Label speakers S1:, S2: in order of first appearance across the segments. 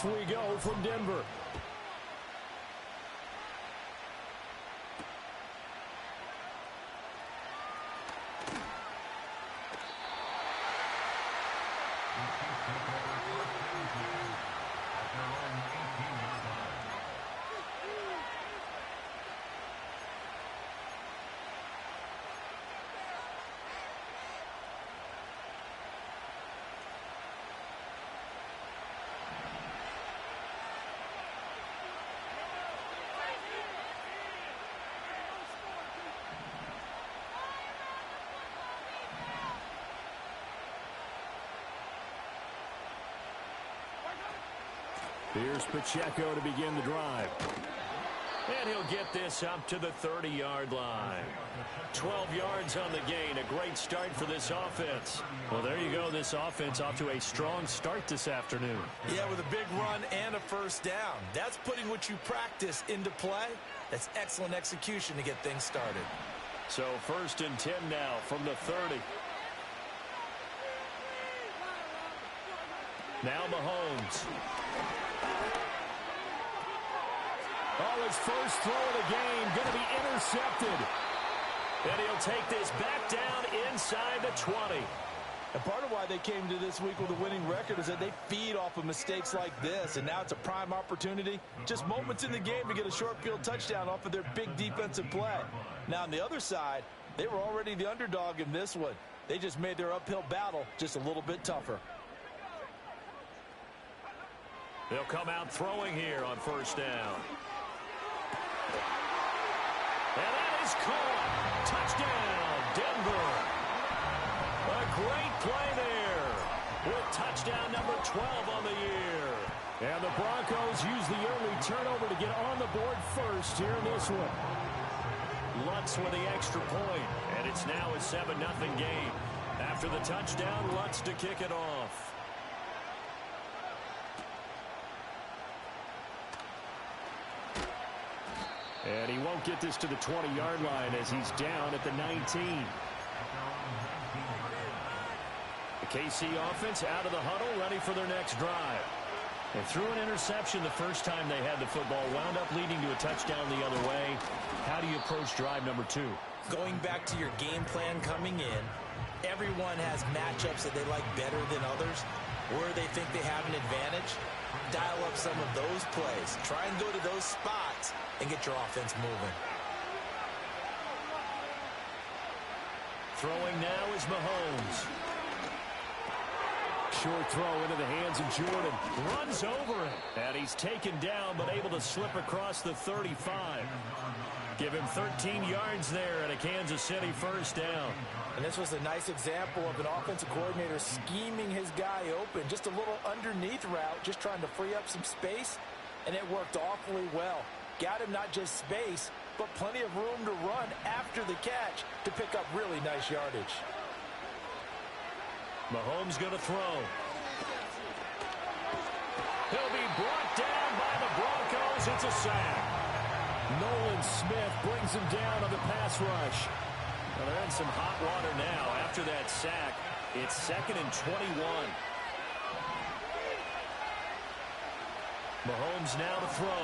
S1: we go from Denver. Here's Pacheco to begin the drive. And he'll get this up to the 30-yard line. 12 yards on the gain. A great start for this offense. Well, there you go. This offense off to a strong start this afternoon.
S2: Yeah, with a big run and a first down. That's putting what you practice into play. That's excellent execution to get things started.
S1: So 1st and 10 now from the 30. Now Mahomes. Oh, his first throw of the game going to be intercepted. And he'll take this back down inside the 20.
S2: And part of why they came to this week with a winning record is that they feed off of mistakes like this. And now it's a prime opportunity. Just moments in the game to get a short field touchdown off of their big defensive play. Now on the other side, they were already the underdog in this one. They just made their uphill battle just a little bit tougher.
S1: They'll come out throwing here on first down. And that is caught. Touchdown, Denver. A great play there with touchdown number 12 on the year. And the Broncos use the early turnover to get on the board first here in this one. Lutz with the extra point, and it's now a 7-0 game. After the touchdown, Lutz to kick it off. And he won't get this to the 20-yard line as he's down at the 19. The KC offense out of the huddle, ready for their next drive. They threw an interception the first time they had the football, wound up leading to a touchdown the other way. How do you approach drive number 2?
S2: Going back to your game plan coming in, everyone has matchups that they like better than others, where they think they have an advantage. Dial up some of those plays. Try and go to those spots and get your offense moving.
S1: Throwing now is Mahomes. Short throw into the hands of Jordan. Runs over it. And he's taken down but able to slip across the 35. Give him 13 yards there and a Kansas City first down.
S2: And this was a nice example of an offensive coordinator scheming his guy open. Just a little underneath route, just trying to free up some space, and it worked awfully well. Got him not just space, but plenty of room to run after the catch to pick up really nice yardage.
S1: Mahomes going to throw. He'll be brought down by the Broncos. It's a sack. Nolan Smith brings him down on the pass rush. Well, they're in some hot water now. After that sack, it's 2nd and 21. Mahomes now to throw.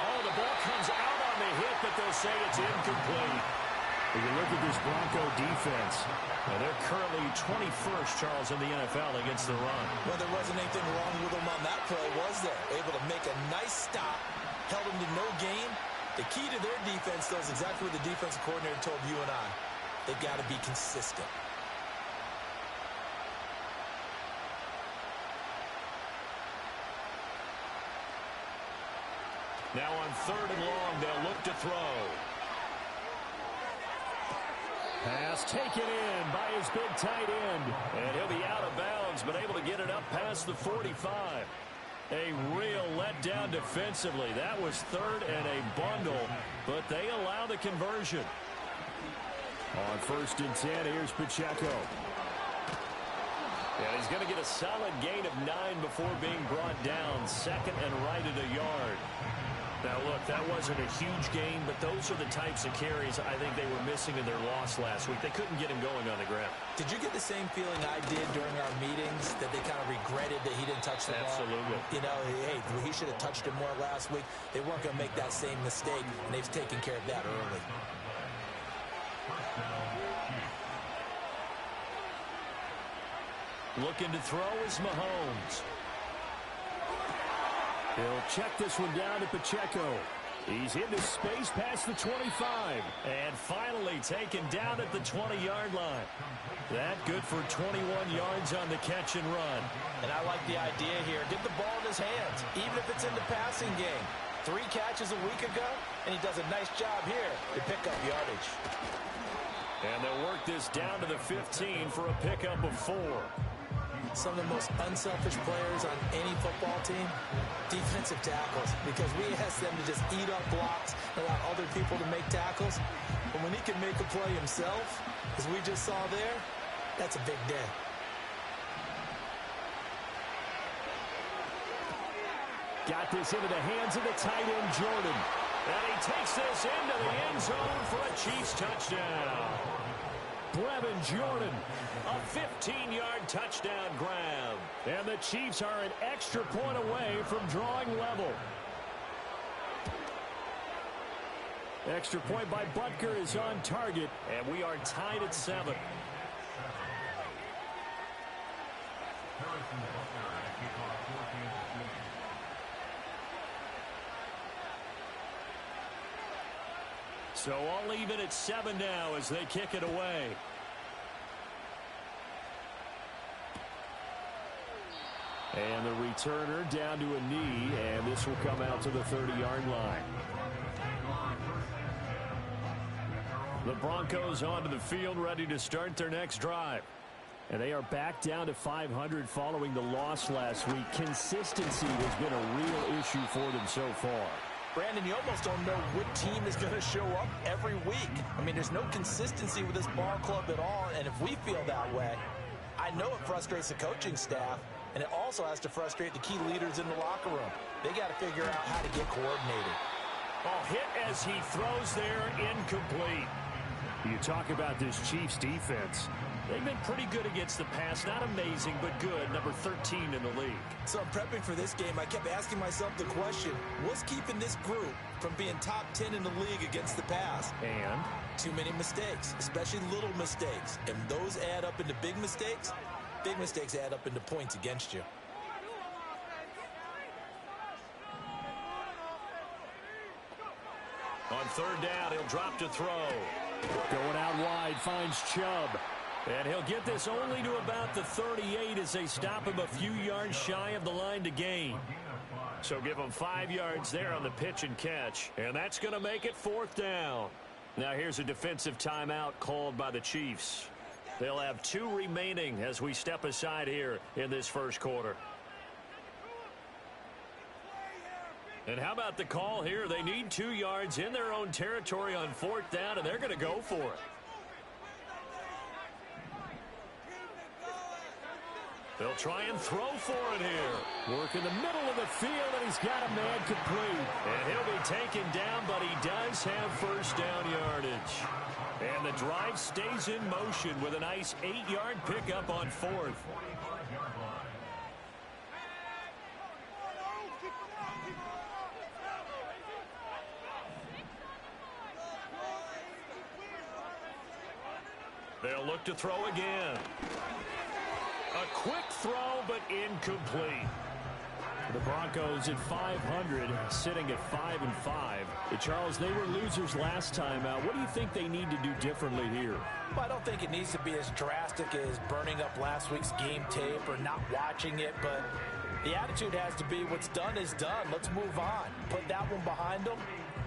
S1: Oh, the ball comes out on the hit, but they'll say it's incomplete. If you look at this Bronco defense, they're currently 21st, Charles, in the NFL against the run.
S2: Well, there wasn't anything wrong with them on that play, was there? Able to make a nice stop, held them to no gain. The key to their defense, though, is exactly what the defensive coordinator told you and I. They've got to be consistent.
S1: Now on 3rd and long, they'll look to throw. Pass taken in by his big tight end. And he'll be out of bounds, but able to get it up past the 45. A real letdown defensively. That was 3rd and a bundle, but they allow the conversion. On 1st and 10, here's Pacheco. And he's going to get a solid gain of 9 before being brought down. 2nd and right at a yard. Now, look, that wasn't a huge game, but those are the types of carries I think they were missing in their loss last week. They couldn't get him going on the ground.
S2: Did you get the same feeling I did during our meetings, that they kind of regretted that he didn't touch the ball?
S1: Absolutely.
S2: You know, hey, he should have touched it more last week. They weren't going to make that same mistake, and they've taken care of that early.
S1: Looking to throw is Mahomes. He'll check this one down to Pacheco. He's into space past the 25. And finally taken down at the 20-yard line. That good for 21 yards on the catch and run.
S2: And I like the idea here. Get the ball in his hands, even if it's in the passing game. 3 catches a week ago, and he does a nice job here to pick up yardage.
S1: And they'll work this down to the 15 for a pickup of 4.
S2: Some of the most unselfish players on any football team, defensive tackles, because we ask them to just eat up blocks, allow other people to make tackles. But when he can make a play himself, as we just saw there, that's a big day.
S1: Got this into the hands of the tight end, Jordan. And he takes this into the end zone for a Chiefs touchdown. Brevin Jordan, a 15-yard touchdown grab. And the Chiefs are an extra point away from drawing level. Extra point by Butker is on target, and we are tied at 7. So all even at 7 now as they kick it away. And the returner down to a knee, and this will come out to the 30-yard line. The Broncos onto the field, ready to start their next drive. And they are back down to 500 following the loss last week. Consistency has been a real issue for them so far.
S2: Brandon, you almost don't know what team is going to show up every week. I mean, there's no consistency with this ball club at all, and if we feel that way, I know it frustrates the coaching staff, and it also has to frustrate the key leaders in the locker room. They got to figure out how to get coordinated.
S1: Oh, hit as he throws there, incomplete. You talk about this Chiefs defense. They've been pretty good against the pass. Not amazing, but good. Number 13 in the league.
S2: So I'm prepping for this game. I kept asking myself the question, what's keeping this group from being top 10 in the league against the pass?
S1: And?
S2: Too many mistakes, especially little mistakes. And those add up into big mistakes. Big mistakes add up into points against you.
S1: On 3rd down, he'll drop to throw. Going out wide, finds Chubb. And he'll get this only to about the 38 as they stop him a few yards shy of the line to gain. So give him 5 yards there on the pitch and catch. And that's going to make it 4th down. Now here's a defensive timeout called by the Chiefs. They'll have 2 remaining as we step aside here in this first quarter. And how about the call here? They need 2 yards in their own territory on 4th down, and they're going to go for it. They'll try and throw for it here. Work in the middle of the field, and he's got a man complete. And he'll be taken down, but he does have 1st down yardage. And the drive stays in motion with a nice 8-yard pickup on 4th. They'll look to throw again. A quick throw, but incomplete. The Broncos at 500, sitting at 5-5. Charles, they were losers last time out. What do you think they need to do differently here?
S2: Well, I don't think it needs to be as drastic as burning up last week's game tape or not watching it, but the attitude has to be what's done is done. Let's move on. Put that one behind them,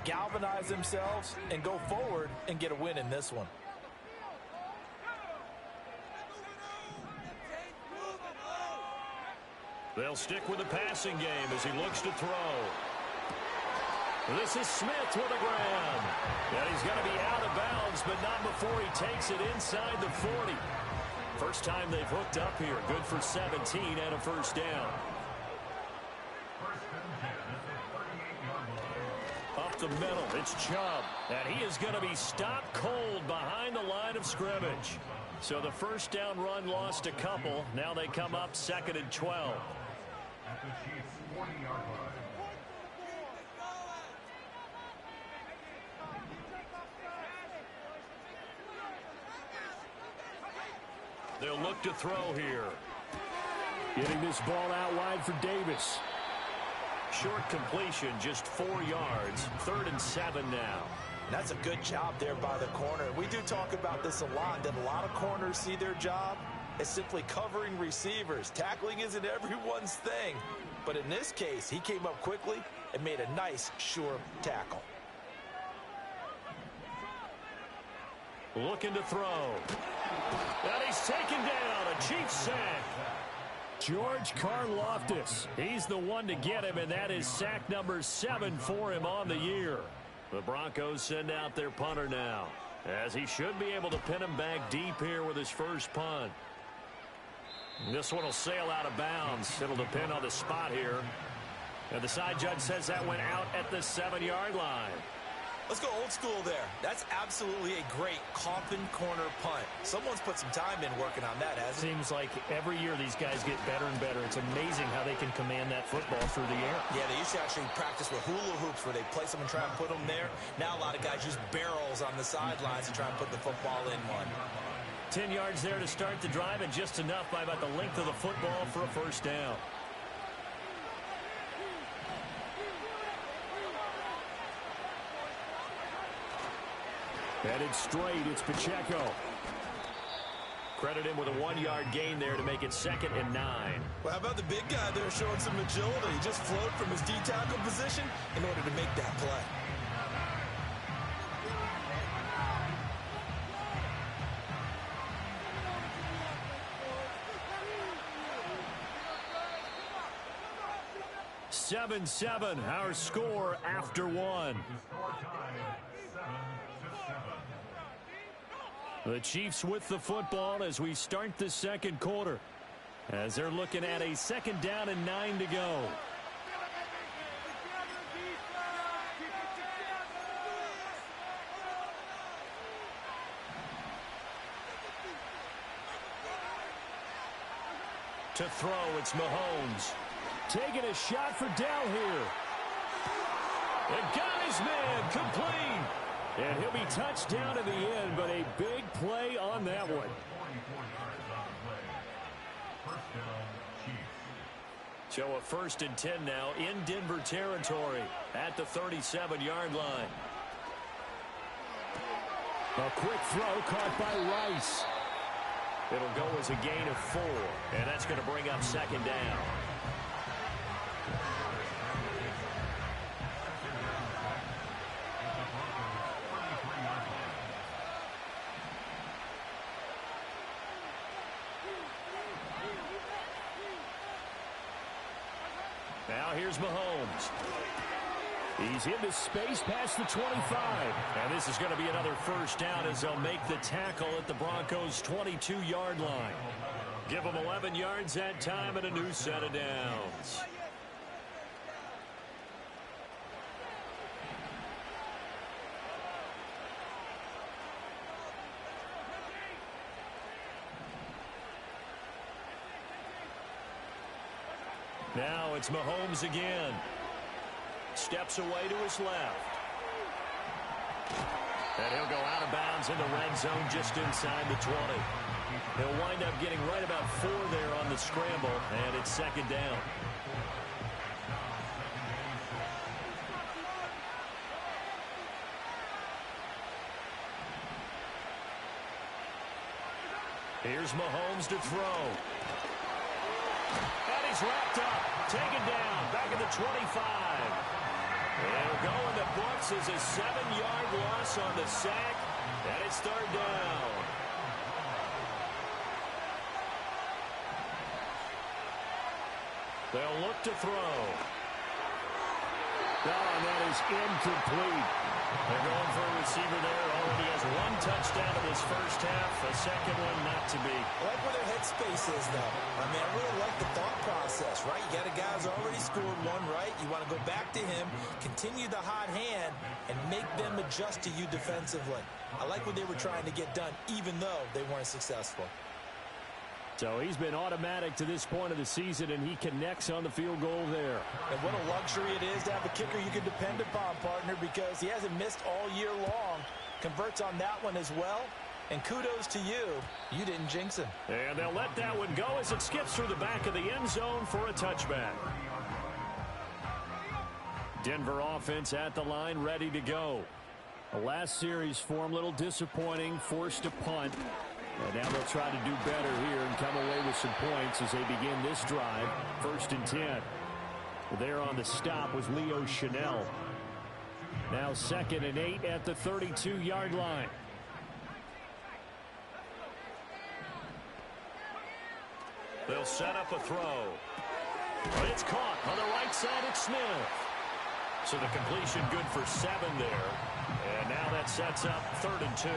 S2: galvanize themselves, and go forward and get a win in this one.
S1: They'll stick with the passing game as he looks to throw. This is Smith with a grab. And he's going to be out of bounds, but not before he takes it inside the 40. First time they've hooked up here. Good for 17 and a 1st down. the middle. It's Chubb. And he is going to be stopped cold behind the line of scrimmage. So the first down run lost a couple. Now they come up 2nd and 12.
S3: At the Chiefs' 40-yard line.
S1: They'll look to throw here. Getting this ball out wide for Davis. Short completion, just 4 yards. 3rd and 7 now.
S2: That's a good job there by the corner. We do talk about this a lot, that a lot of corners see their job as simply covering receivers. Tackling isn't everyone's thing. But in this case, he came up quickly and made a nice, sure tackle.
S1: Looking to throw. And he's taken down. A Chiefs sack. George Karlaftis. He's the one to get him, and that is sack number 7 for him on the year. The Broncos send out their punter now, as he should be able to pin him back deep here with his first punt. This one will sail out of bounds. It'll depend on the spot here. And the side judge says that went out at the 7-yard line.
S2: Let's go old school there. That's absolutely a great coffin corner punt. Someone's put some time in working on that, hasn't it?
S4: Seems like every year these guys get better and better. It's amazing how they can command that football through the air.
S2: Yeah, they used to actually practice with hula hoops where they place them and try and put them there. Now a lot of guys use barrels on the sidelines to try and put the football in one.
S1: 10 yards there to start the drive, and just enough by about the length of the football for a first down. Headed straight, it's Pacheco. Credit him with a 1-yard gain there to make it 2nd and 9.
S2: Well, how about the big guy there showing some agility? He just flowed from his D-tackle position in order to make that play.
S1: Seven, our score after one. The Chiefs with the football as we start the second quarter, as they're looking at a 2nd down and 9 to go. To throw, it's Mahomes. Taking a shot for Dell here. And got his man complete. And he'll be touched down in the end, but a big play on that one. So a 1st and 10 now in Denver territory at the 37-yard line. A quick throw caught by Rice. It'll go as a gain of 4, and that's going to bring up 2nd down. Now here's Mahomes. He's into space past the 25. And this is going to be another first down as they'll make the tackle at the Broncos' 22-yard line. Give them 11 yards that time and a new set of downs. Now it's Mahomes again. Steps away to his left. And he'll go out of bounds in the red zone just inside the 20. He'll wind up getting right about 4 there on the scramble, and it's 2nd down. Here's Mahomes to throw. And he's wrapped up, taken down, back at the 25. He'll go in the books as a 7-yard loss on the sack, and it's 3rd down. They'll look to throw. No, and that is incomplete. They're going for a receiver there. Already has one touchdown in this first half. A second one not to be.
S2: I like where their headspace is, though. I mean, I really like the thought process, right? You got a guy who's already scored one, right? You want to go back to him, continue the hot hand, and make them adjust to you defensively. I like what they were trying to get done, even though they weren't successful.
S1: So he's been automatic to this point of the season, and he connects on the field goal there.
S2: And what a luxury it is to have a kicker you can depend upon, partner, because he hasn't missed all year long. Converts on that one as well. And kudos to you. You didn't jinx him.
S1: And they'll let that one go as it skips through the back of the end zone for a touchback. Denver offense at the line, ready to go. The last series for him, a little disappointing, forced a punt. And now they'll try to do better here and come away with some points as they begin this drive. 1st and 10. There on the stop was Leo Chanel. Now 2nd and 8 at the 32-yard line. They'll set up a throw. But it's caught on the right side. It's Smith. So the completion good for 7 there. And now that sets up 3rd and 2.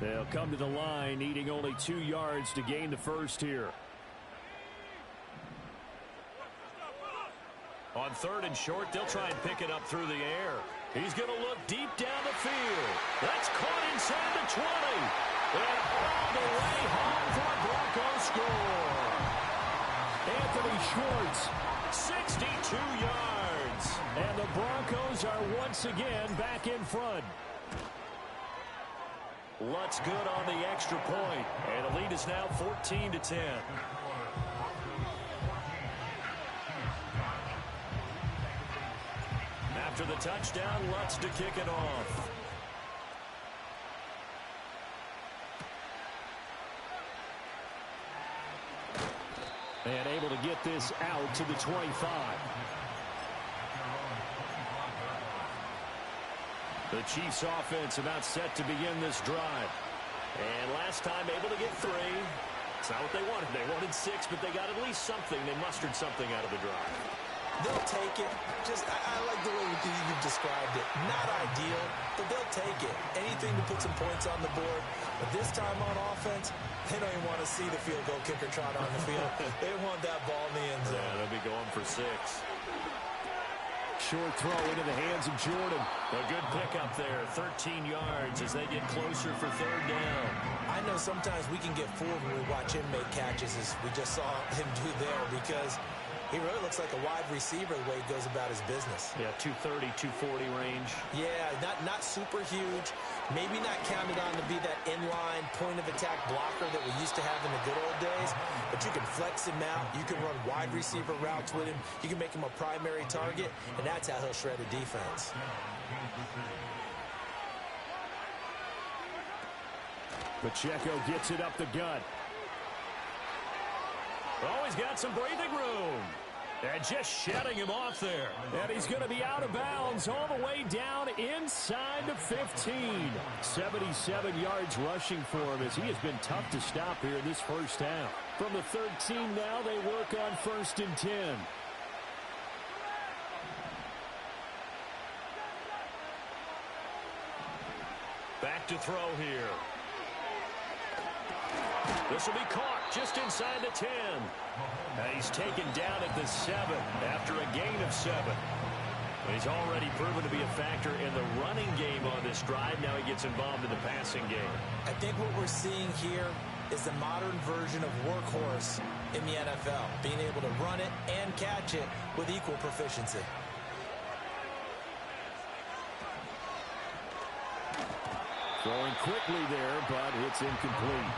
S1: They'll come to the line, needing only 2 yards to gain the first here. On 3rd and short, they'll try and pick it up through the air. He's going to look deep down the field. That's caught inside the 20. And all the way home for a Broncos score. Anthony Schwartz, 62 yards. And the Broncos are once again back in front. Lutz good on the extra point, and the lead is now 14-10. After the touchdown, Lutz to kick it off. And able to get this out to the 25. The Chiefs offense about set to begin this drive. And last time able to get 3. It's not what they wanted. They wanted 6, but they got at least something. They mustered something out of the drive.
S2: They'll take it. I like the way you've described it. Not ideal, but they'll take it. Anything to put some points on the board. But this time on offense, they don't even want to see the field goal kicker trot on the field. They want that ball in the end zone.
S1: Yeah, they'll be going for 6. Short throw into the hands of Jordan. A good pickup there, 13 yards as they get closer for 3rd down.
S2: I know sometimes we can get fooled when we watch him make catches, as we just saw him do there, because he really looks like a wide receiver the way he goes about his business.
S1: Yeah, 230, 240 range.
S2: Yeah, not super huge. Maybe not counted on to be that inline point-of-attack blocker that we used to have in the good old days. But you can flex him out. You can run wide receiver routes with him. You can make him a primary target, and that's how he'll shred a defense.
S1: Pacheco gets it up the gut. Oh, he's got some breathing room. And just shutting him off there. And he's going to be out of bounds all the way down inside the 15. 77 yards rushing for him as he has been tough to stop here in this first half. From the 13 now, they work on 1st and 10. Back to throw here. This will be caught just inside the 10. He's taken down at the 7 after a gain of 7. He's already proven to be a factor in the running game on this drive. Now he gets involved in the passing game.
S2: I think what we're seeing here is the modern version of workhorse in the NFL, being able to run it and catch it with equal proficiency.
S1: Throwing quickly there, but it's incomplete.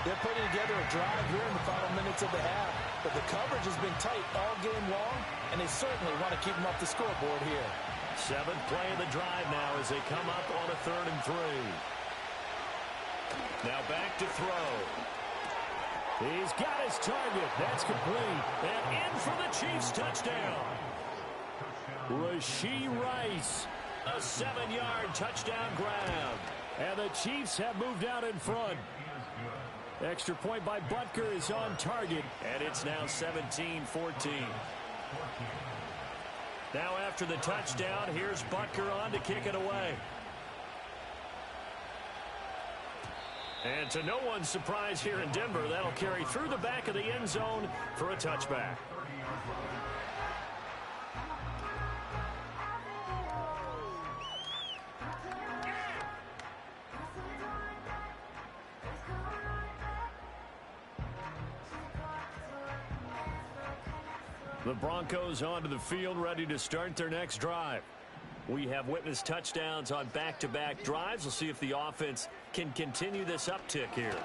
S2: They're putting together a drive here in the final minutes of the half, but the coverage has been tight all game long, and they certainly want to keep them off the scoreboard here.
S1: 7th play of the drive now as they come up on a 3rd and 3. Now back to throw. He's got his target. That's complete. And in for the Chiefs touchdown. Rashee Rice, a 7-yard touchdown grab. And the Chiefs have moved out in front. Extra point by Butker is on target.
S4: And it's now 17-14. Now after the touchdown, here's Butker on to kick it away. And to no one's surprise here in Denver, that'll carry through the back of the end zone for a touchback. The Broncos onto the field, ready to start their next drive. We have witnessed touchdowns on back-to-back drives. We'll see if the offense can continue this uptick here.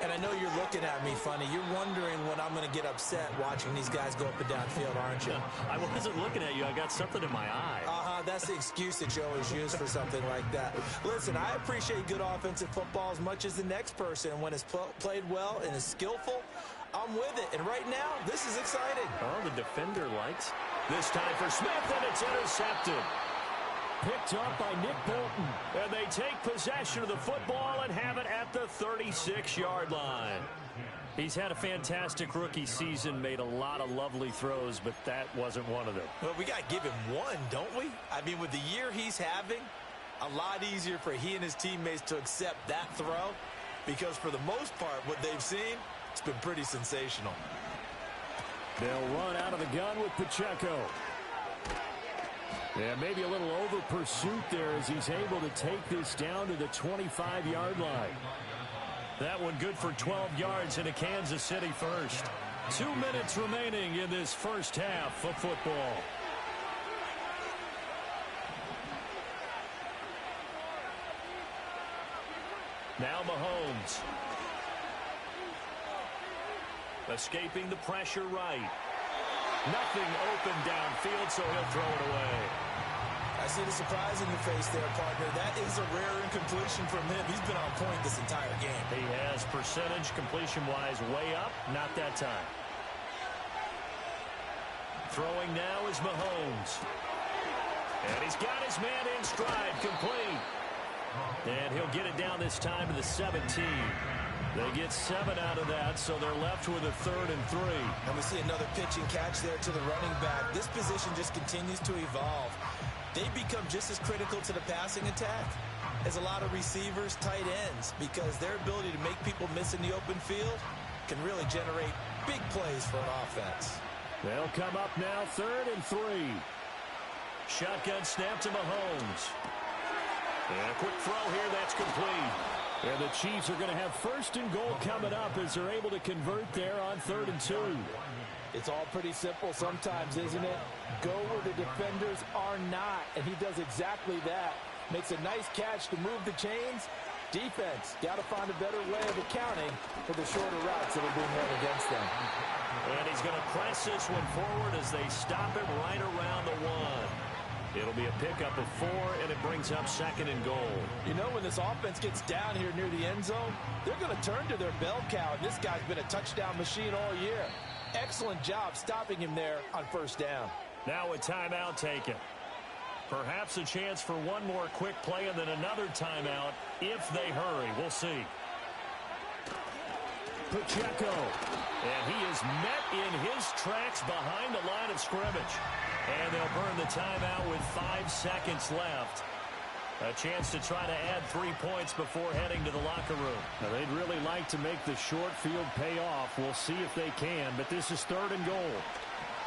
S2: And I know you're looking at me funny. You're wondering when I'm going to get upset watching these guys go up and down field, aren't you?
S4: I wasn't looking at you. I got something in my eye.
S2: That's the excuse that you always use for something like that. Listen, I appreciate good offensive football as much as the next person. And when it's played well and is skillful, I'm with it. And right now, this is exciting.
S4: Oh, the defender likes. This time for Smith, and it's intercepted.
S1: Picked up by Nick Bolton.
S4: And they take possession of the football and have it at the 36-yard line. He's had a fantastic rookie season, made a lot of lovely throws, but that wasn't one of them.
S2: Well, we got to give him one, don't we? I mean, with the year he's having, a lot easier for he and his teammates to accept that throw, because for the most part, what they've seen, it's been pretty sensational.
S1: They'll run out of the gun with Pacheco. Yeah, maybe a little over pursuit there as he's able to take this down to the 25-yard line.
S4: That one good for 12 yards in a Kansas City first.
S1: 2 minutes remaining in this first half of football.
S4: Now Mahomes. Escaping the pressure right. Nothing open downfield, so he'll throw it away.
S2: I see the surprise in your face there, partner. That is a rare incompletion from him. He's been on point this entire game.
S4: He has percentage completion-wise way up. Not that time. Throwing now is Mahomes. And he's got his man in stride, complete. And he'll get it down this time to the 17. They get 7 out of that, so they're left with a 3rd and 3.
S2: And we see another pitch and catch there to the running back. This position just continues to evolve. They become just as critical to the passing attack as a lot of receivers, tight ends, because their ability to make people miss in the open field can really generate big plays for an offense.
S1: They'll come up now 3rd and 3.
S4: Shotgun snap to Mahomes. And a quick throw here, that's complete.
S1: And the Chiefs are going to have 1st and goal coming up as they're able to convert there on 3rd and 2.
S5: It's all pretty simple sometimes, isn't it? Go where the defenders are not, and he does exactly that. Makes a nice catch to move the chains. Defense, got to find a better way of accounting for the shorter routes that are being run against them.
S4: And he's going to press this one forward as they stop him right around the 1. It'll be a pickup of 4, and it brings up 2nd and goal.
S5: You know, when this offense gets down here near the end zone, they're going to turn to their bell cow, and this guy's been a touchdown machine all year. Excellent job stopping him there on 1st down.
S4: Now a timeout taken. Perhaps a chance for one more quick play and then another timeout if they hurry. We'll see.
S1: Pacheco.
S4: And he is met in his tracks behind the line of scrimmage. And they'll burn the timeout with 5 seconds left. A chance to try to add 3 points before heading to the locker room.
S1: Now, they'd really like to make the short field pay off. We'll see if they can, but this is 3rd and goal.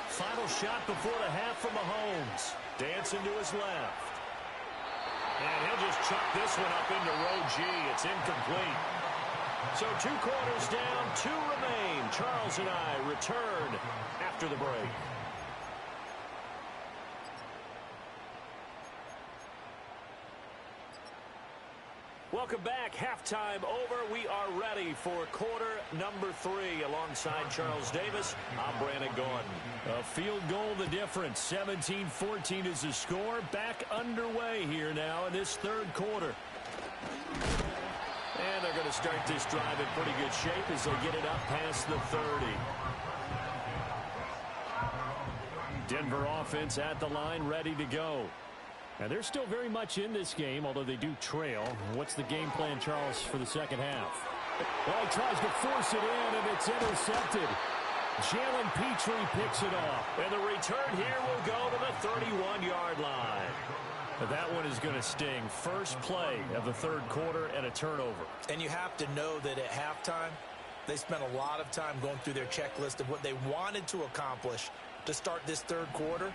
S4: Final shot before the half from Mahomes. Dancing to his left. And he'll just chuck this one up into row G. It's incomplete. So 2 quarters down, 2 remain. Charles and I return after the break. Welcome back. Halftime over. We are ready for quarter number 3. Alongside Charles Davis, I'm Brandon Gordon.
S1: A field goal the difference. 17-14 is the score. Back underway here now in this 3rd quarter.
S4: And they're going to start this drive in pretty good shape as they get it up past the 30.
S1: Denver offense at the line, ready to go. And they're still very much in this game, although they do trail. What's the game plan, Charles, for the second half? Well, he tries to force it in, and it's intercepted. Jalen Petrie picks it off.
S4: And the return here will go to the 31-yard line. But that one is going to sting. First play of the third quarter and a turnover.
S5: And you have to know that at halftime, they spent a lot of time going through their checklist of what they wanted to accomplish to start this third quarter.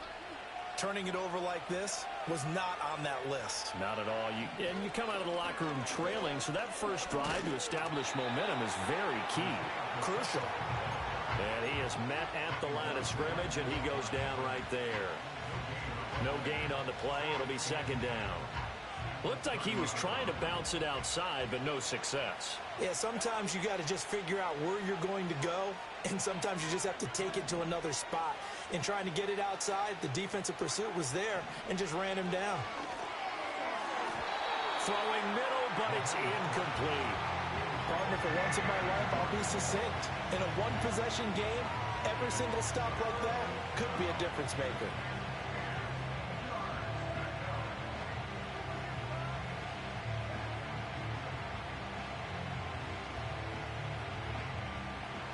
S5: Turning it over like this was not on that list.
S4: Not at all. And you come out of the locker room trailing, so that first drive to establish momentum is very key.
S5: Crucial.
S4: And he is met at the line of scrimmage, and he goes down right there. No gain on the play. It'll be second down. Looked like he was trying to bounce it outside, but no success.
S5: Yeah, sometimes you got to just figure out where you're going to go, and sometimes you just have to take it to another spot. In trying to get it outside, the defensive pursuit was there and just ran him down.
S4: Throwing middle, but it's incomplete.
S5: Partner, for once in my life, I'll be succinct. In a one-possession game, every single stop like that could be a difference maker.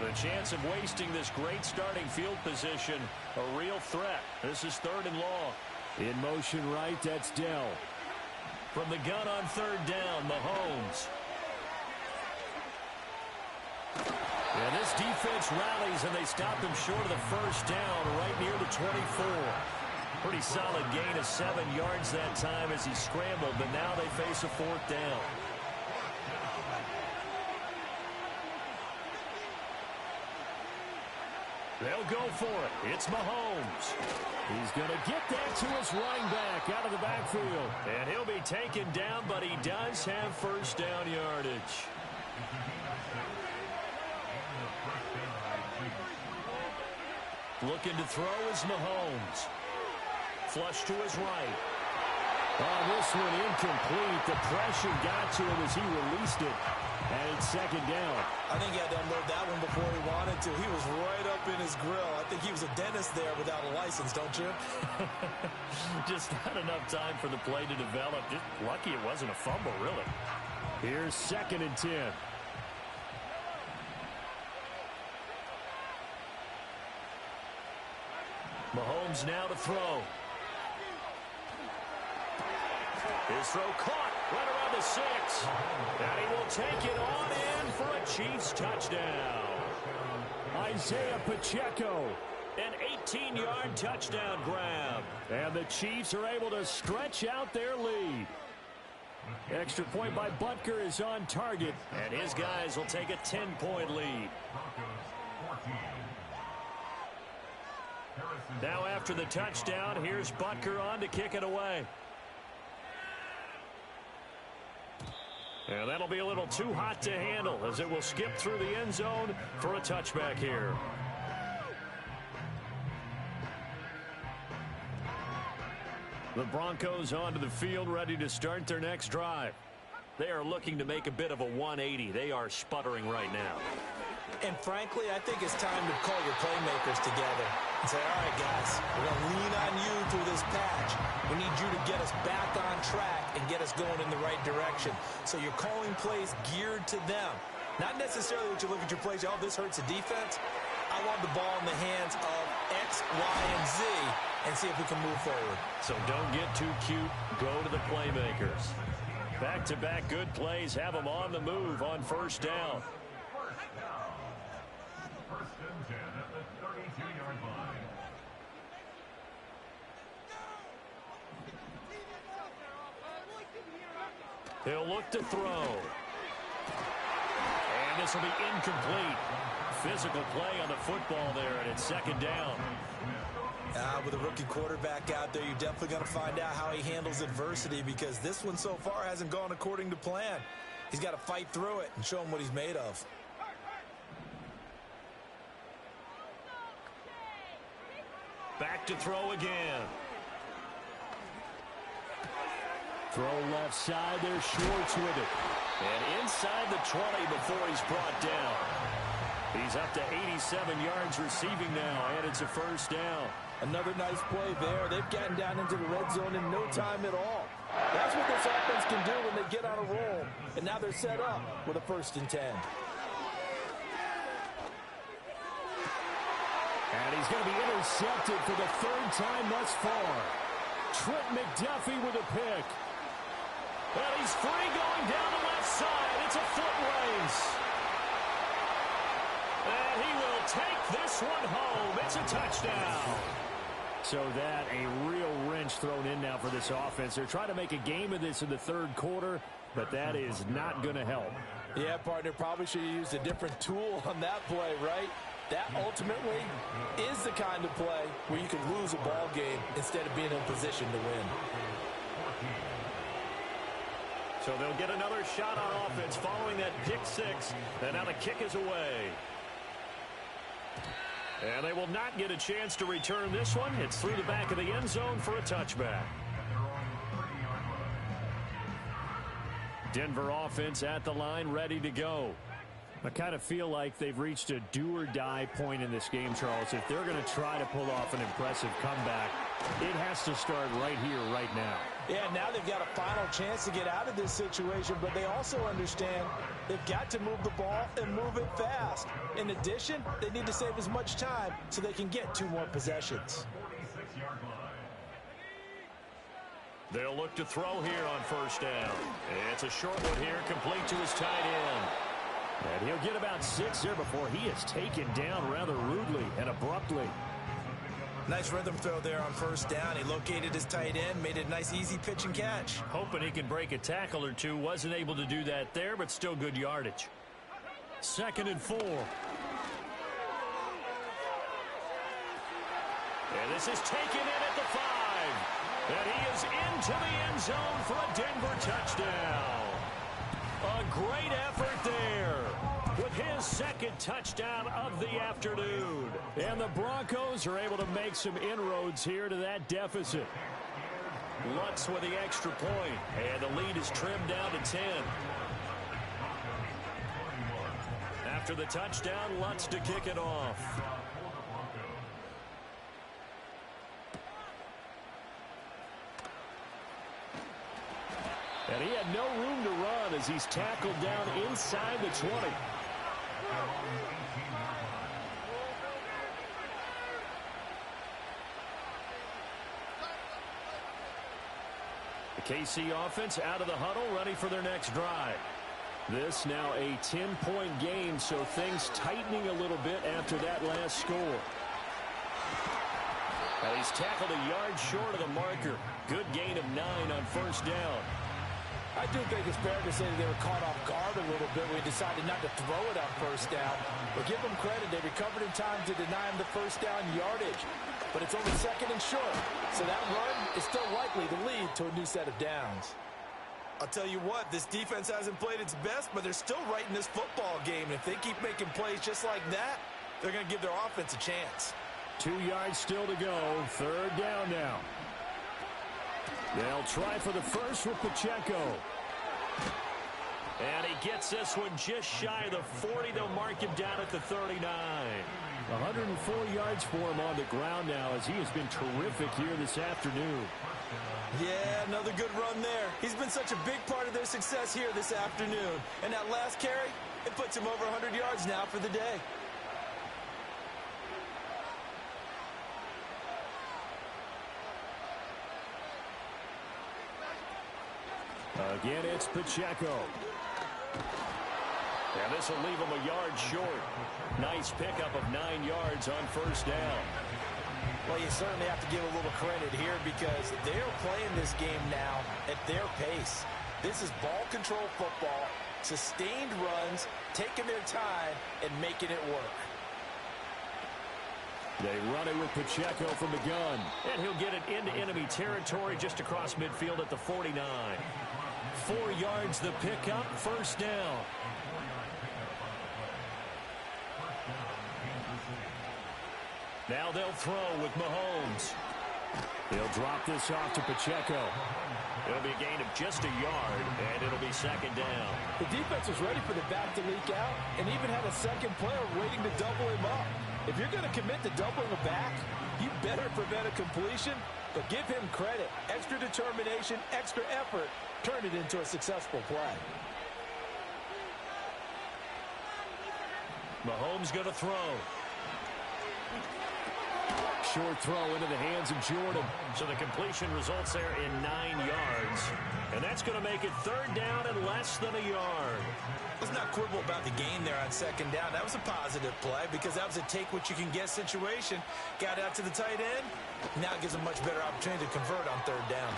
S4: The chance of wasting this great starting field position, a real threat. This is third and long.
S1: In motion right, that's Dell.
S4: From the gun on third down, Mahomes.
S1: And this defense rallies, and they stop them short of the first down right near the 24.
S4: Pretty solid gain of 7 yards that time as he scrambled, but now they face a fourth down. They'll go for it. It's Mahomes.
S1: He's going to get that to his running back out of the backfield.
S4: And he'll be taken down, but he does have first down yardage. Looking to throw is Mahomes. Flush to his right.
S1: Oh, this one incomplete. The pressure got to him as he released it. And it's second down.
S5: I think he had to unload that one before he wanted to. He was right up in his grill. I think he was a dentist there without a license, don't you?
S4: Just not enough time for the play to develop. Just lucky it wasn't a fumble, really.
S1: Here's second and 10.
S4: Mahomes now to throw. His throw caught right around the 6. And he will take it on in for a Chiefs touchdown.
S1: Isaiah Pacheco.
S4: An 18-yard touchdown grab.
S1: And the Chiefs are able to stretch out their lead. Extra point by Butker is on target.
S4: And his guys will take a 10-point lead. Now after the touchdown, here's Butker on to kick it away. And that'll be a little too hot to handle as it will skip through the end zone for a touchback here. The Broncos onto the field, ready to start their next drive. They are looking to make a bit of a 180. They are sputtering right now.
S5: And frankly, I think it's time to call your playmakers together and say, all right, guys, we're going to lean on you through this patch. We need you to get us back on track and get us going in the right direction. So you're calling plays geared to them. Not necessarily what you look at your plays, oh, this hurts the defense. I want the ball in the hands of X, Y, and Z and see if we can move forward.
S4: So don't get too cute. Go to the playmakers. Back-to-back good plays have them on the move on first down.
S3: First and 10 at the 32-yard line.
S4: He'll look to throw. And this will be incomplete. Physical play on the football there, and it's second down.
S5: With a rookie quarterback out there, you're definitely going to find out how he handles adversity because this one so far hasn't gone according to plan. He's got to fight through it and show him what he's made of.
S4: Back to throw again.
S1: Throw left side. There's Schwartz with it.
S4: And inside the 20 before he's brought down. He's up to 87 yards receiving now, and it's a first down.
S5: Another nice play there. They've gotten down into the red zone in no time at all. That's what this offense can do when they get on a roll. And now they're set up with a 1st and 10.
S4: And he's going to be intercepted for the 3rd time thus far. Trent McDuffie with a pick. And he's free going down the left side. It's a foot race. And he will take this one home. It's a touchdown. So that a real wrench thrown in now for this offense. They're trying to make a game of this in the 3rd quarter, but that is not going to help.
S5: Yeah, partner, probably should have used a different tool on that play, right? That ultimately is the kind of play where you can lose a ball game instead of being in position to win.
S4: So they'll get another shot on offense following that pick 6. And now the kick is away. And they will not get a chance to return this one. It's through the back of the end zone for a touchback. Denver offense at the line, ready to go. I kind of feel like they've reached a do-or-die point in this game, Charles. If they're going to try to pull off an impressive comeback, it has to start right here, right now.
S5: Yeah, now they've got a final chance to get out of this situation, but they also understand they've got to move the ball and move it fast. In addition, they need to save as much time so they can get 2 more possessions.
S4: They'll look to throw here on 1st down. It's a short one here, complete to his tight end. And he'll get about 6 there before he is taken down rather rudely and abruptly.
S5: Nice rhythm throw there on 1st down. He located his tight end, made it a nice, easy pitch and catch.
S4: Hoping he can break a tackle or two. Wasn't able to do that there, but still good yardage. 2nd and 4. And this is taken in at the 5. And he is into the end zone for a Denver touchdown. A great effort there with his 2nd touchdown of the afternoon. And the Broncos are able to make some inroads here to that deficit. Lutz with the extra point, and the lead is trimmed down to 10. After the touchdown, Lutz to kick it off. And he had no room to run as he's tackled down inside the 20. The KC offense out of the huddle, ready for their next drive. This now a 10-point game, so things tightening a little bit after that last score. Now he's tackled a yard short of the marker. Good gain of 9 on 1st down.
S5: I do think it's fair to say that they were caught off guard a little bit when they decided not to throw it on 1st down. But give them credit, they recovered in time to deny him the 1st down yardage. But it's only 2nd and short, so that run is still likely to lead to a new set of downs.
S2: I'll tell you what, this defense hasn't played its best, but they're still right in this football game. And if they keep making plays just like that, they're going to give their offense a chance.
S4: 2 yards still to go. 3rd down now. They'll try for the 1st with Pacheco. And he gets this one just shy of the 40. They'll mark him down at the 39. 104 yards for him on the ground now as he has been terrific here this afternoon.
S2: Yeah, another good run there. He's been such a big part of their success here this afternoon. And that last carry, it puts him over 100 yards now for the day.
S4: Again, it's Pacheco. And this will leave him a yard short. Nice pickup of 9 yards on 1st down.
S5: Well, you certainly have to give a little credit here because they're playing this game now at their pace. This is ball control football, sustained runs, taking their time, and making it work.
S4: They run it with Pacheco from the gun. And he'll get it into enemy territory just across midfield at the 49. 4 yards the pickup, 1st down. Now they'll throw with Mahomes. He'll drop this off to Pacheco. It'll be a gain of just a yard, and it'll be 2nd down.
S5: The defense was ready for the back to leak out and even had a second player waiting to double him up. If you're going to commit to doubling a back, you better prevent a completion But give him credit. Extra determination, extra effort, turned it into a successful play.
S4: Mahomes going to throw. Short throw into the hands of Jordan. So the completion results there in 9 yards. And that's going to make it 3rd down and less than a yard.
S5: Let's not quibble about the gain there on 2nd down. That was a positive play because that was a take-what-you-can-get situation. Got out to the tight end. Now it gives them much better opportunity to convert on 3rd down.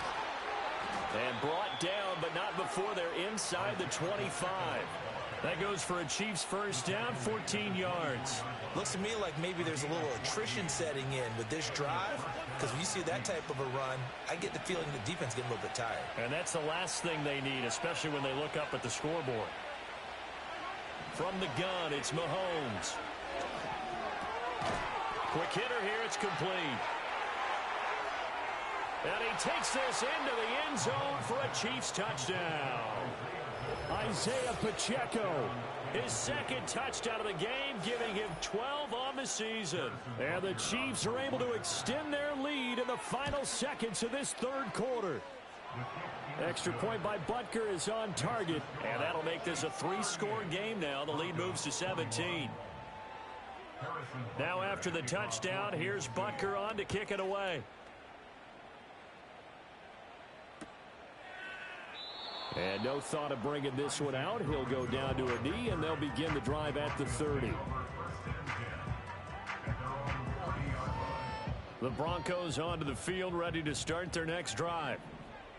S4: And brought down, but not before they're inside the 25. That goes for a Chiefs 1st down, 14 yards.
S5: Looks to me like maybe there's a little attrition setting in with this drive, because when you see that type of a run, I get the feeling the defense getting a little bit tired.
S4: And that's the last thing they need, especially when they look up at the scoreboard. From the gun, it's Mahomes. Quick hitter here, it's complete. And he takes this into the end zone for a Chiefs touchdown. Isaiah Pacheco, his 2nd touchdown of the game, giving him 12 on the season. And the Chiefs are able to extend their lead in the final seconds of this 3rd quarter. Extra point by Butker is on target, and that'll make this a 3-score game now. The lead moves to 17. Now after the touchdown, here's Butker on to kick it away. And no thought of bringing this one out. He'll go down to a knee, and they'll begin the drive at the 30. The Broncos onto the field, ready to start their next drive.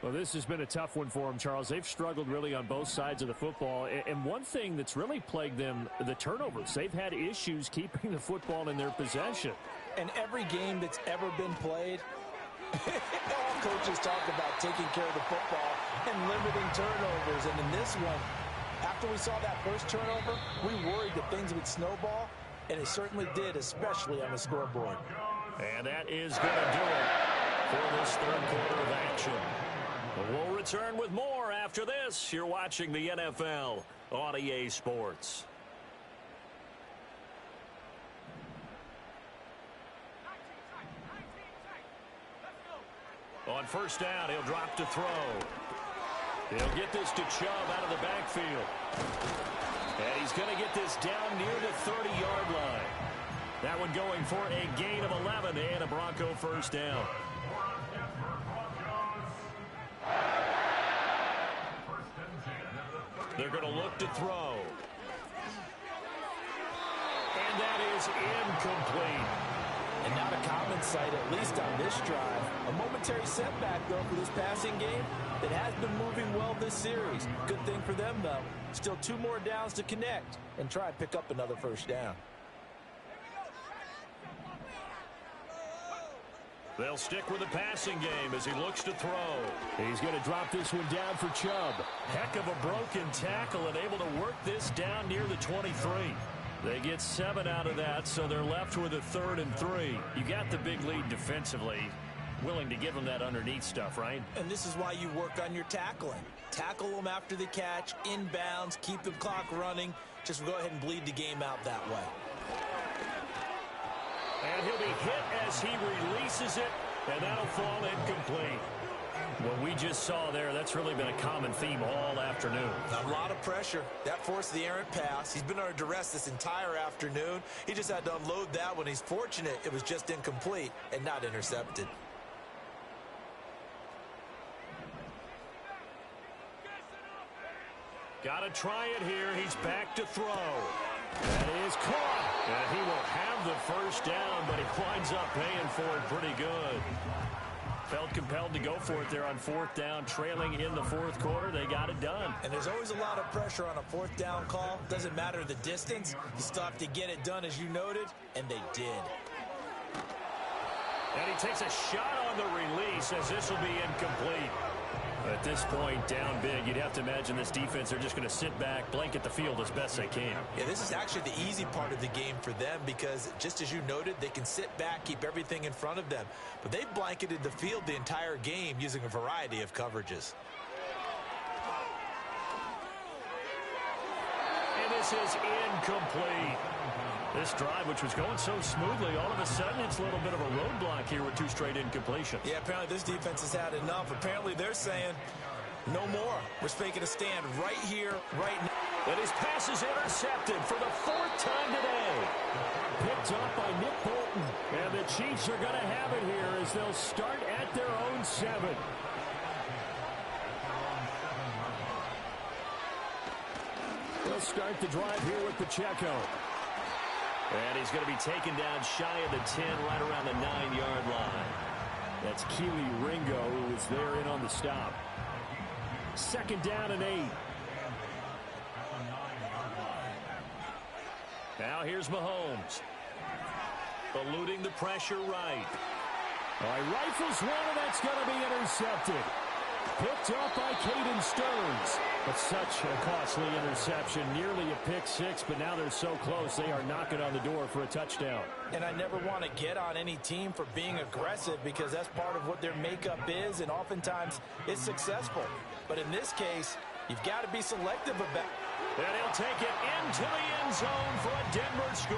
S4: Well, this has been a tough one for them, Charles. They've struggled really on both sides of the football. And one thing that's really plagued them, the turnovers. They've had issues keeping the football in their possession.
S5: And every game that's ever been played, all coaches talk about taking care of the football and limiting turnovers. And in this one, after we saw that first turnover, we worried that things would snowball, and it certainly did, especially on the scoreboard.
S4: And that is going to do it for this 3rd quarter of action. We'll return with more after this. You're watching the NFL on EA Sports. On 1st down, he'll drop to throw. He'll get this to Chubb out of the backfield. And he's going to get this down near the 30-yard line. That one going for a gain of 11 and a Bronco 1st down. They're going to look to throw. And that is incomplete.
S5: And not a common sight, at least on this drive. A momentary setback, though, for this passing game that has been moving well this series. Good thing for them, though. Still 2 more downs to connect and try and pick up another 1st down.
S4: They'll stick with the passing game as he looks to throw. He's going to drop this one down for Chubb. Heck of a broken tackle and able to work this down near the 23. They get 7 out of that, so they're left with a 3rd and 3. You got the big lead defensively. Willing to give them that underneath stuff, right?
S5: And this is why you work on your tackling. Tackle them after the catch, inbounds, keep the clock running. Just go ahead and bleed the game out that way.
S4: And he'll be hit as he releases it, and that'll fall incomplete. What we just saw there, that's really been a common theme all afternoon.
S5: A lot of pressure. That forced the errant pass. He's been under duress this entire afternoon. He just had to unload that one. He's fortunate it was just incomplete and not intercepted.
S4: Got to try it here. He's back to throw. That is caught. And he will have the 1st down, but he winds up paying for it pretty good. Felt compelled to go for it there on 4th down, trailing in the 4th quarter. They got it done.
S5: And there's always a lot of pressure on a 4th down call. Doesn't matter the distance. You still have to get it done, as you noted, and they did.
S4: And he takes a shot on the release as this will be incomplete. At this point, down big, you'd have to imagine this defense, they're just going to sit back, blanket the field as best they can.
S5: Yeah, this is actually the easy part of the game for them because, just as you noted, they can sit back, keep everything in front of them. But they've blanketed the field the entire game using a variety of coverages.
S4: And this is incomplete. This drive, which was going so smoothly, all of a sudden it's a little bit of a roadblock here with 2 straight incompletions.
S2: Yeah, apparently this defense has had enough. Apparently they're saying no more. We're making a stand right here, right now.
S1: And his pass is intercepted for the 4th time today. Picked up by Nick Bolton. And the Chiefs are going to have it here as they'll start at their own 7. They'll start the drive here with Pacheco. And he's going to be taken down shy of the 10, right around the 9-yard line. That's Keely Ringo, who was there in on the stop. 2nd down and 8. Now here's Mahomes. Eluding the pressure right. Rifles one, and that's going to be intercepted. Picked up by Caden Stearns. But such a costly interception. Nearly a pick 6, but now they're so close they are knocking on the door for a touchdown.
S5: And I never want to get on any team for being aggressive because that's part of what their makeup is, and oftentimes it's successful. But in this case, you've got to be selective about it.
S1: And he'll take it into the end zone for a Denver score.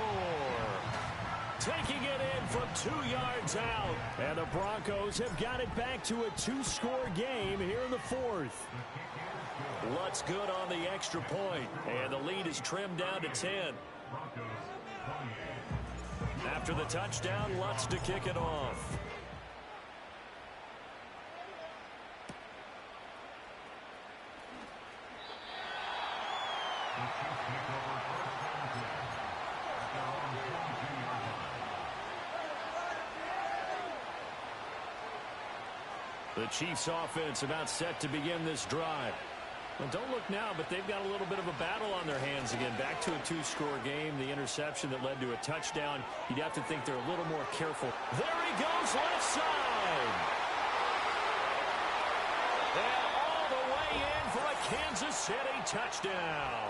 S1: Taking it in from 2 yards out. And the Broncos have got it back to a 2-score game here in the 4th. Lutz good on the extra point. And the lead is trimmed down to 10. After the touchdown, Lutz to kick it off. The Chiefs offense about set to begin this drive. Well, don't look now, but they've got a little bit of a battle on their hands again. Back to a 2-score game. The interception that led to a touchdown. You'd have to think they're a little more careful. There he goes, left side. And all the way in for a Kansas City touchdown.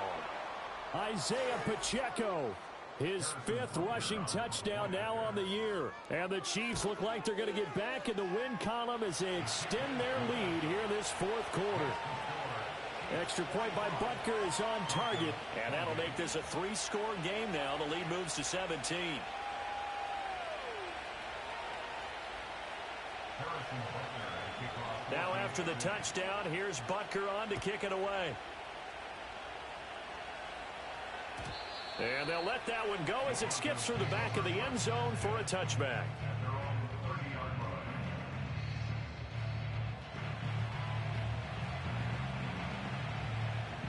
S1: Isaiah Pacheco. His 5th rushing touchdown now on the year. And the Chiefs look like they're going to get back in the win column as they extend their lead here in this 4th quarter. Extra point by Butker is on target. And that'll make this a 3-score game now. The lead moves to 17. Now after the touchdown, here's Butker on to kick it away. And they'll let that one go as it skips through the back of the end zone for a touchback.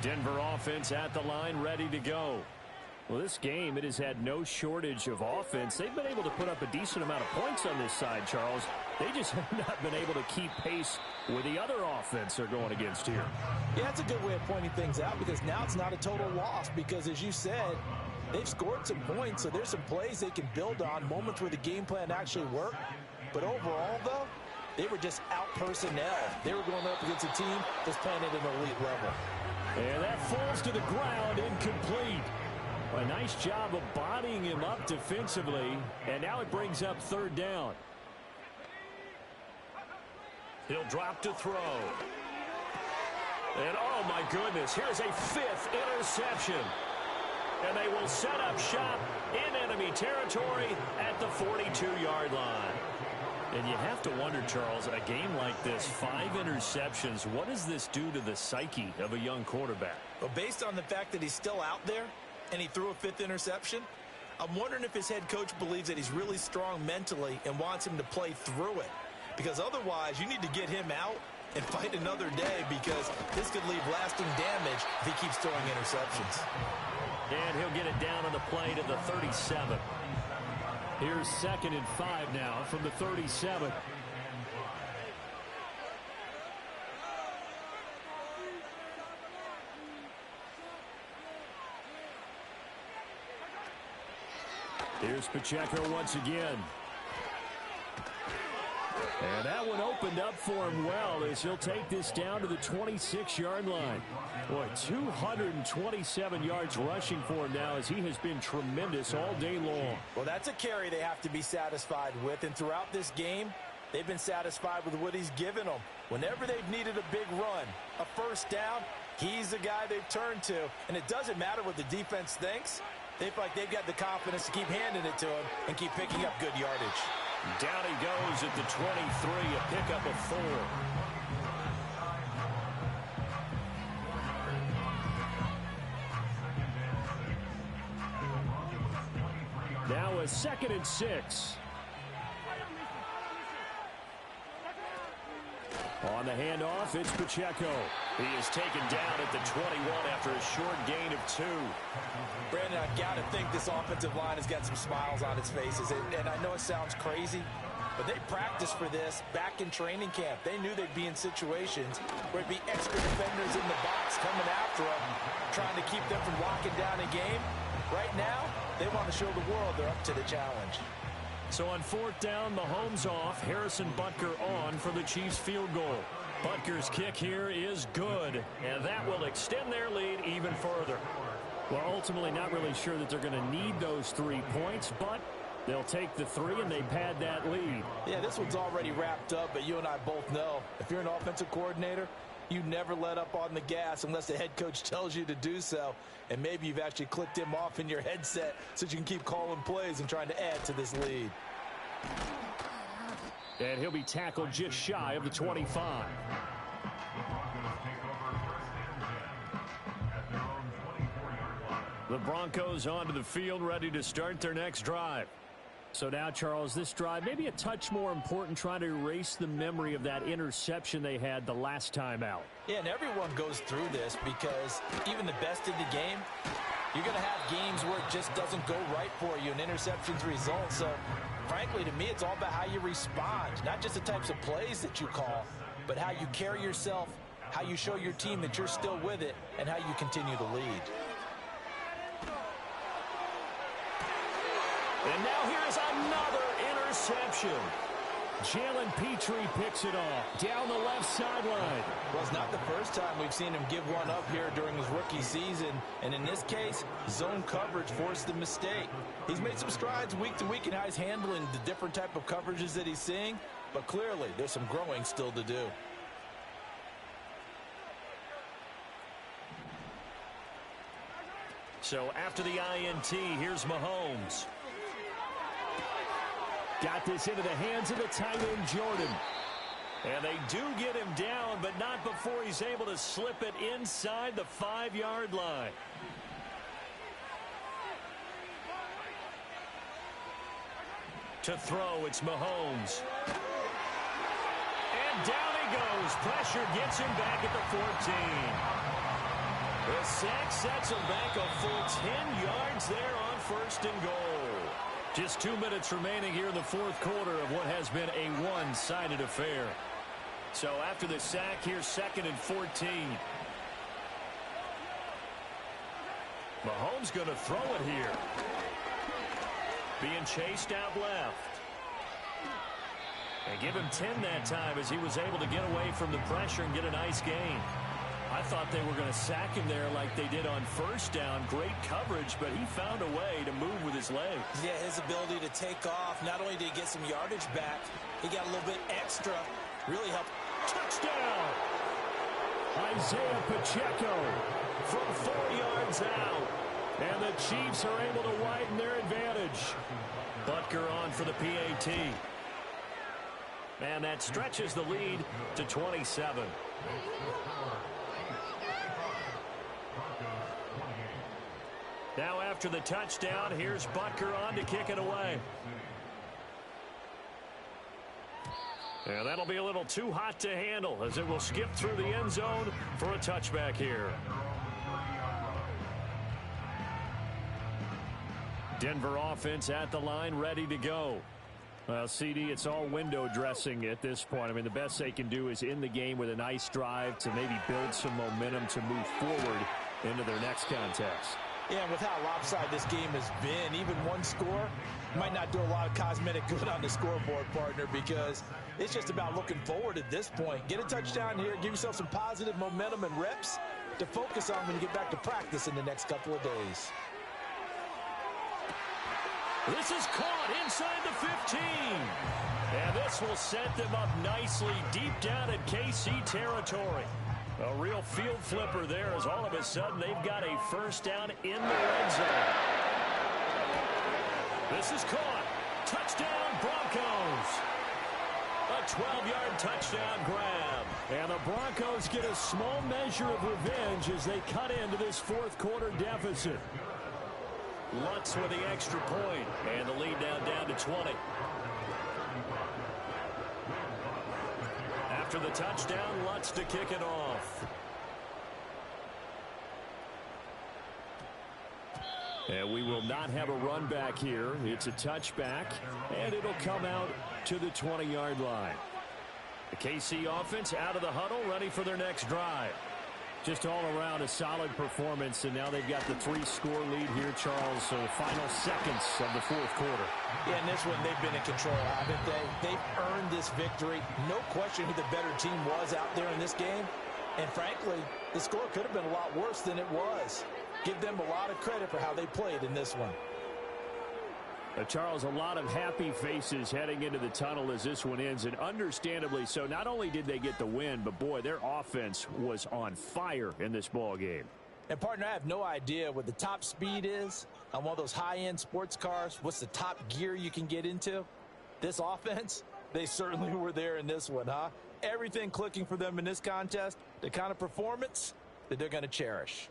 S1: Denver offense at the line, ready to go. Well, this game, it has had no shortage of offense. They've been able to put up a decent amount of points on this side, Charles. They just have not been able to keep pace with the other offense they're going against here.
S5: Yeah, that's a good way of pointing things out because now it's not a total loss because, as you said, they've scored some points, so there's some plays they can build on, moments where the game plan actually worked. But overall, though, they were just out-personnel. They were going up against a team that's playing at an elite level.
S1: And that falls to the ground, incomplete. A nice job of bodying him up defensively, and now it brings up 3rd down. He'll drop to throw. And oh my goodness, here's a 5th interception. And they will set up shop in enemy territory at the 42-yard line. And you have to wonder, Charles, a game like this, 5 interceptions, what does this do to the psyche of a young quarterback?
S5: Well, based on the fact that he's still out there and he threw a 5th interception, I'm wondering if his head coach believes that he's really strong mentally and wants him to play through it. Because otherwise, you need to get him out and fight another day because this could leave lasting damage if he keeps throwing interceptions.
S1: And he'll get it down on the play to the 37. Here's 2nd and 5 now from the 37. Here's Pacheco once again. And that one opened up for him well as he'll take this down to the 26-yard line. Boy, 227 yards rushing for him now as he has been tremendous all day long.
S5: Well, that's a carry they have to be satisfied with. And throughout this game, they've been satisfied with what he's given them. Whenever they've needed a big run, a 1st down, he's the guy they've turned to. And it doesn't matter what the defense thinks. They feel like they've got the confidence to keep handing it to him and keep picking up good yardage.
S4: Down he goes at the 23, a pickup of 4. Now a 2nd and 6. On the handoff, it's Pacheco. He is taken down at the 21 after a short gain of 2.
S5: Brandon, I've got to think this offensive line has got some smiles on its faces. And I know it sounds crazy, but they practiced for this back in training camp. They knew they'd be in situations where it'd be extra defenders in the box coming after them, trying to keep them from locking down a game. Right now, they want to show the world they're up to the challenge.
S4: So on 4th down, Mahomes off, Harrison Butker on for the Chiefs field goal. Butker's kick here is good, and that will extend their lead even further. Well, ultimately not really sure that they're going to need those 3 points, but they'll take the 3 and they pad that lead.
S5: Yeah, this one's already wrapped up, but you and I both know if you're an offensive coordinator, you never let up on the gas unless the head coach tells you to do so. And maybe you've actually clicked him off in your headset so you can keep calling plays and trying to add to this lead.
S4: And he'll be tackled just shy of the 25. The Broncos onto the field, ready to start their next drive. So now, Charles, this drive maybe a touch more important, trying to erase the memory of that interception they had the last time out.
S5: Yeah, and everyone goes through this because even the best in the game, you're going to have games where it just doesn't go right for you and interceptions result. So, frankly, to me, it's all about how you respond, not just the types of plays that you call, but how you carry yourself, how you show your team that you're still with it, and how you continue to lead.
S4: And now here's another interception. Jalen Petrie picks it off down the left sideline.
S5: Well, it's not the first time we've seen him give one up here during his rookie season. And in this case, zone coverage forced the mistake. He's made some strides week to week in how he's handling the different type of coverages that he's seeing. But clearly, there's some growing still to do.
S4: So after the INT, here's Mahomes. Got this into the hands of the tight end, Jordan. And they do get him down, but not before he's able to slip it inside the 5-yard line. To throw, it's Mahomes. And down he goes. Pressure gets him back at the 14. The sack sets him back a full 10 yards there on 1st and goal. Just 2 minutes remaining here in the 4th quarter of what has been a one-sided affair. So after the sack, here's 2nd and 14. Mahomes going to throw it here. Being chased out left. And give him 10 that time as he was able to get away from the pressure and get a nice gain. I thought they were going to sack him there like they did on 1st down. Great coverage, but he found a way to move with his legs.
S5: Yeah, his ability to take off. Not only did he get some yardage back, he got a little bit extra. Really helped.
S4: Touchdown! Isaiah Pacheco from 4 yards out. And the Chiefs are able to widen their advantage. Butker on for the PAT. And that stretches the lead to 27. Now after the touchdown, here's Butker on to kick it away. And that'll be a little too hot to handle as it will skip through the end zone for a touchback here. Denver offense at the line, ready to go. Well, CD, it's all window dressing at this point. I mean, the best they can do is in the game with a nice drive to maybe build some momentum to move forward into their next contest.
S5: Yeah, and with how lopsided this game has been, even one score might not do a lot of cosmetic good on the scoreboard, partner, because it's just about looking forward at this point. Get a touchdown here, give yourself some positive momentum and reps to focus on when you get back to practice in the next couple of days.
S4: This is caught inside the 15. And this will set them up nicely deep down in KC territory. A real field flipper there as all of a sudden they've got a 1st down in the red zone.
S1: This is caught. Touchdown, Broncos. A 12-yard touchdown grab. And the Broncos get a small measure of revenge as they cut into this fourth quarter deficit. Lutz with the extra point, and the lead down to 20. After the touchdown, Lutz to kick it off. And we will not have a run back here. It's a touchback, and it'll come out to the 20-yard line. The KC offense out of the huddle, ready for their next drive. Just all around a solid performance, and now they've got the 3-score lead here, Charles. So the final seconds of the fourth quarter.
S5: Yeah, in this one, they've been in control, haven't they? They've earned this victory. No question who the better team was out there in this game. And frankly, the score could have been a lot worse than it was. Give them a lot of credit for how they played in this one.
S1: Charles, a lot of happy faces heading into the tunnel as this one ends, and understandably so. Not only did they get the win, but boy, their offense was on fire in this ball game.
S5: And partner, I have no idea what the top speed is on one of those high-end sports cars. What's the top gear you can get into? This offense, they certainly were there in this one, huh? Everything clicking for them in this contest, the kind of performance that they're going to cherish.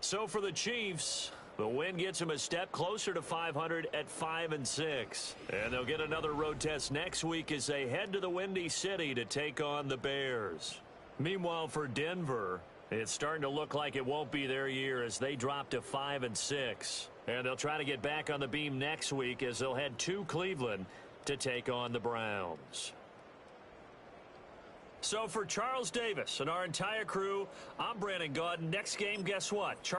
S1: So for the Chiefs, the win gets them a step closer to 500 at 5-6. And they'll get another road test next week as they head to the Windy City to take on the Bears. Meanwhile, for Denver, it's starting to look like it won't be their year as they drop to 5-6. And they'll try to get back on the beam next week as they'll head to Cleveland to take on the Browns. So for Charles Davis and our entire crew, I'm Brandon Gaudin. Next game, guess what? Charles